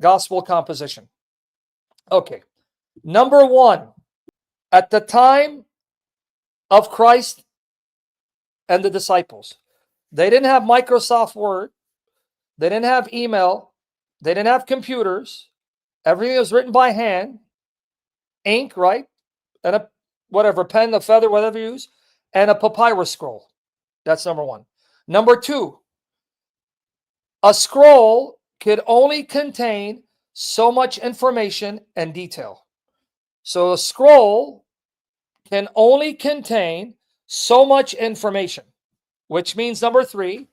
gospel composition. Okay. Number one, at the time of Christ and the disciples, they didn't have Microsoft Word. They didn't have email. They didn't have computers. Everything was written by hand, ink, right? And a whatever, pen, a feather, whatever you use, and a papyrus scroll. That's number one. Number two, a scroll could only contain so much information and detail. So a scroll can only contain so much information, which means number three,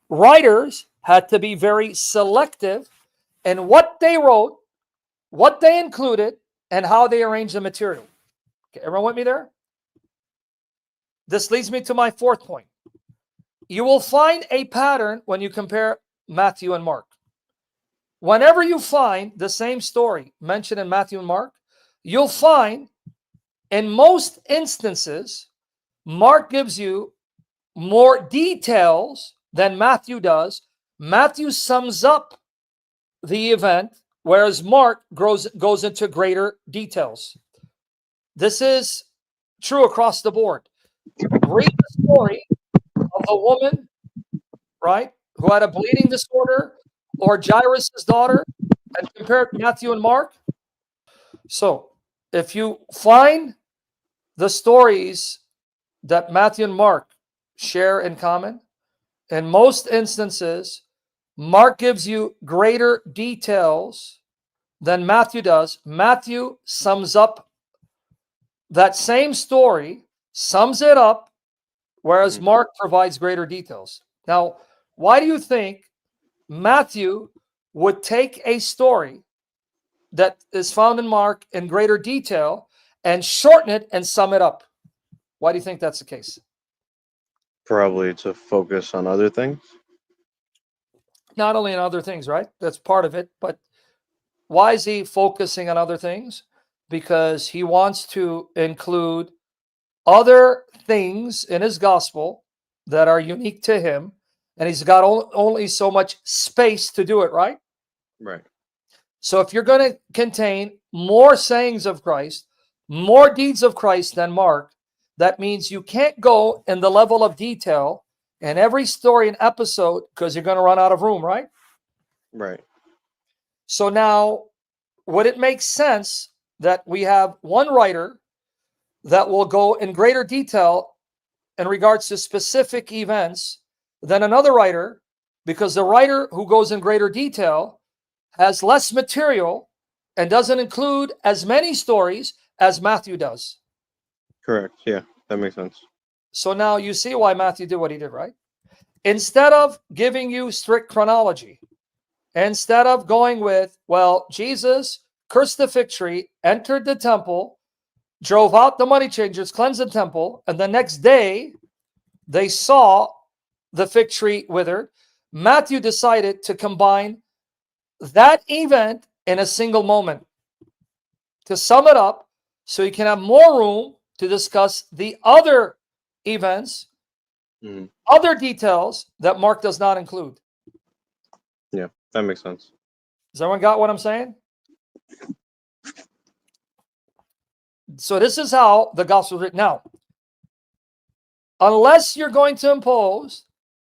writers had to be very selective in what they wrote, what they included, and how they arranged the material. Okay, everyone with me there? This leads me to my fourth point. You will find a pattern when you compare Matthew and Mark. Whenever you find the same story mentioned in Matthew and Mark, you'll find in most instances, Mark gives you more details than Matthew does. Matthew sums up the event, whereas Mark goes into greater details. This is true across the board. Read the story of the woman, right, who had a bleeding disorder, or Jairus' daughter, and compare it to Matthew and Mark. So if you find the stories that Matthew and Mark share in common, in most instances, Mark gives you greater details than Matthew does. Matthew sums up that same story, sums it up, whereas Mark provides greater details. Now, why do you think Matthew would take a story that is found in Mark in greater detail and shorten it and sum it up? Why do you think that's the case? Probably to focus on other things. Not only on other things, right? That's part of it. But why is he focusing on other things? Because he wants to include other things in his gospel that are unique to him. And he's got only so much space to do it, right? Right. So if you're going to contain more sayings of Christ, more deeds of Christ than Mark, that means you can't go in the level of detail in every story and episode because you're going to run out of room, right? Right. So now, would it make sense that we have one writer that will go in greater detail in regards to specific events than another writer, because the writer who goes in greater detail has less material and doesn't include as many stories as Matthew does? Correct. Yeah, that makes sense. So now you see why Matthew did what he did, right? Instead of giving you strict chronology, instead of going with, well, Jesus cursed the fig tree, entered the temple, drove out the money changers, cleansed the temple, and the next day they saw the fig tree withered, Matthew decided to combine that event in a single moment to sum it up so you can have more room to discuss the other events, other details that Mark does not include. Yeah, that makes sense. Has everyone got what I'm saying? So this is how the gospel is written. Now, unless you're going to impose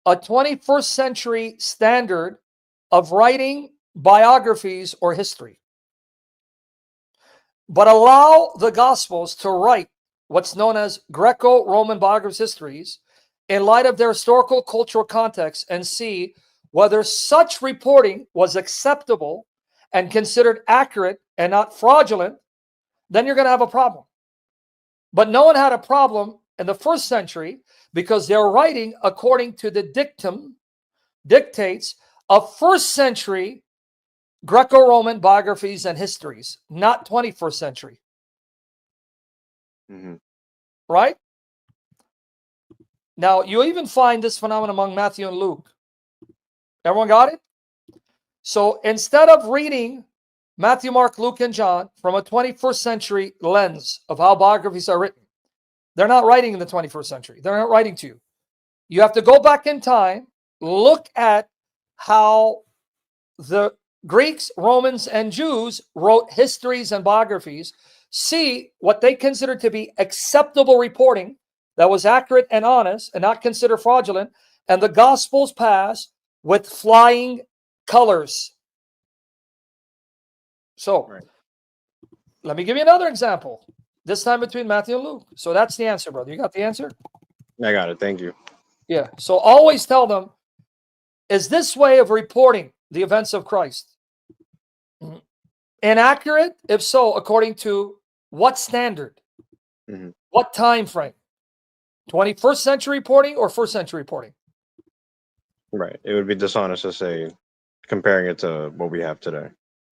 a 21st century standard of writing biographies or history, but allow the Gospels to write what's known as Greco-Roman biographies histories in light of their historical cultural context and see whether such reporting was acceptable and considered accurate and not fraudulent, then you're going to have a problem. But no one had a problem in the first century because they were writing according to the dictates of first century Greco-Roman biographies and histories, not 21st century. Right? Now, you even find this phenomenon among Matthew and Luke. Everyone got it? So instead of reading Matthew, Mark, Luke, and John from a 21st century lens of how biographies are written, they're not writing in the 21st century. They're not writing to you. You have to go back in time, look at how the Greeks, Romans, and Jews wrote histories and biographies, see what they considered to be acceptable reporting that was accurate and honest and not considered fraudulent, and the Gospels pass with flying colors. So, Right. let me give you another example, this time between Matthew and Luke. So that's the answer, brother. You got the answer? I got it. Thank you. Yeah. So always tell them, is this way of reporting the events of Christ inaccurate? If so, according to what standard? Mhm. What time frame? 21st century reporting or first century reporting? Right. It would be dishonest to say comparing it to what we have today.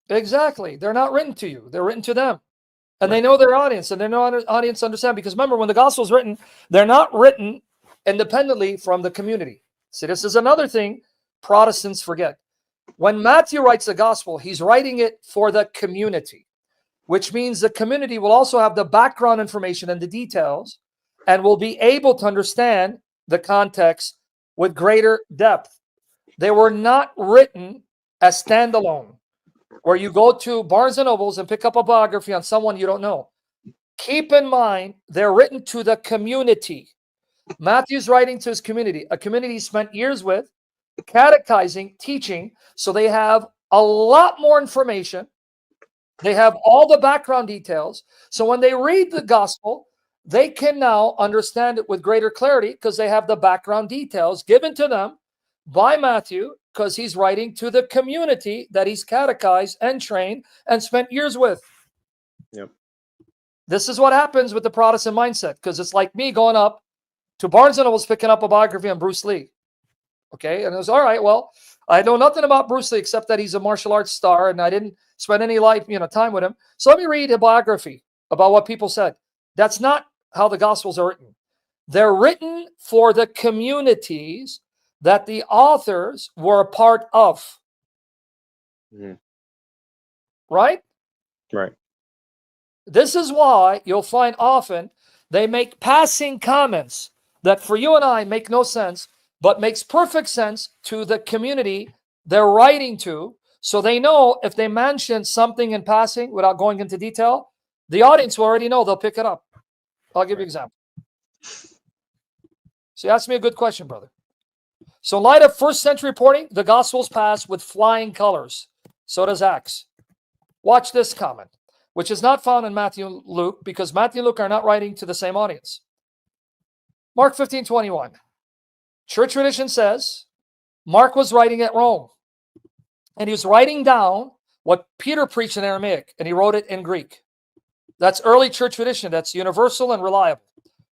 Exactly. They're not written to you. They're written to them. And they Right. know their audience, and they know our audience understand. Because remember, when the gospel is written, they're not written independently from the community. See, this is another thing Protestants forget. When Matthew writes the gospel, he's writing it for the community, which means the community will also have the background information and the details and will be able to understand the context with greater depth. They were not written as standalone, where you go to Barnes and Nobles and pick up a biography on someone you don't know. Keep in mind, they're written to the community. Matthew's writing to his community, a community he spent years with, catechizing, teaching, so they have a lot more information. They have all the background details. So when they read the gospel, they can now understand it with greater clarity because they have the background details given to them by Matthew, because he's writing to the community that he's catechized and trained and spent years with. Yep. This is what happens with the Protestant mindset, because it's like me going up to Barnes & Noble's picking up a biography on Bruce Lee. Okay, and it was all right. Well, I know nothing about Bruce Lee except that he's a martial arts star, and I didn't spend any time with him. So let me read a biography about what people said. That's not how the Gospels are written. They're written for the communities that the authors were a part of. Mhm. Right? Right. This is why you'll find often they make passing comments that for you and I make no sense, but makes perfect sense to the community they're writing to. So they know if they mention something in passing without going into detail, the audience will already know, they'll pick it up. I'll give you an example. So you asked me a good question, brother. So in light of first century reporting, the Gospels pass with flying colors. So does Acts. Watch this comment, which is not found in Matthew and Luke, because Matthew and Luke are not writing to the same audience. Mark 15:21. Church tradition says Mark was writing at Rome, and he was writing down what Peter preached in Aramaic, and he wrote it in Greek. That's early church tradition. That's universal and reliable.